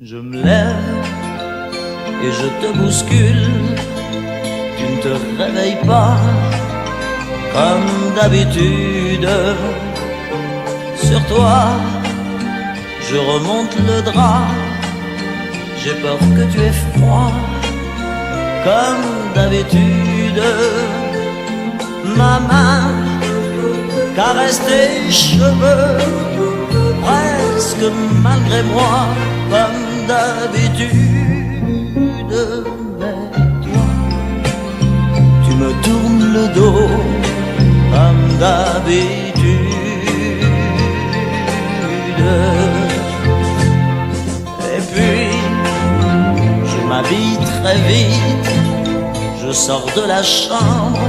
Je me lève et je te bouscule, tu ne te réveilles pas comme d'habitude. Sur toi, je remonte le drap, j'ai peur que tu aies froid comme d'habitude. Ma main caresse tes cheveux, presque malgré moi, comme d'habitude. Mais toi, tu me tournes le dos, comme d'habitude. Et puis, je m'habille très vite, je sors de la chambre,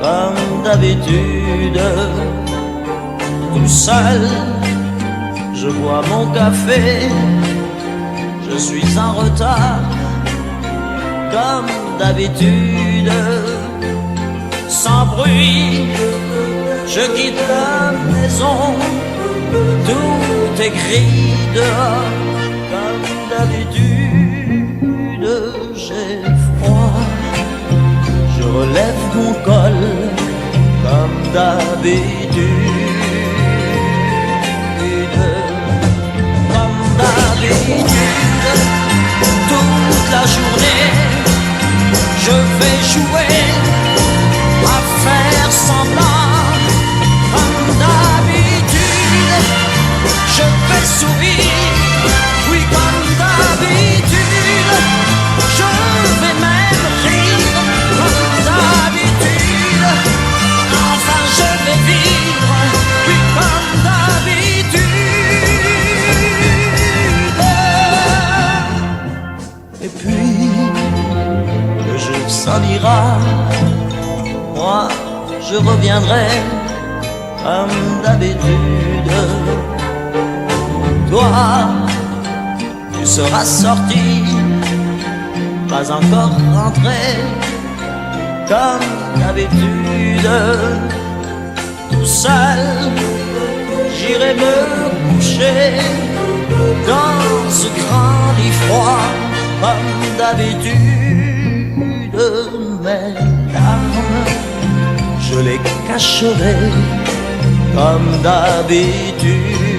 comme d'habitude. Tout seul, je bois mon café, je suis en retard, comme d'habitude. Sans bruit, je quitte la maison, tout est gris dehors, comme d'habitude. J'ai froid, je relève mon col, comme d'habitude. Toute la journée, je vais jouer à faire semblant. Comme d'habitude, je vais sourire. Oui, comme d'habitude, je vais même rire. Comme d'habitude, enfin je vais vivre. Oui, comme d'habitude. Et puis, le jour s'en ira, moi je reviendrai comme d'habitude. Toi, tu seras sorti, pas encore rentré, comme d'habitude. Tout seul, j'irai me coucher dans ce grand lit froid, comme d'habitude. Mes larmes, je les cacherai comme d'habitude.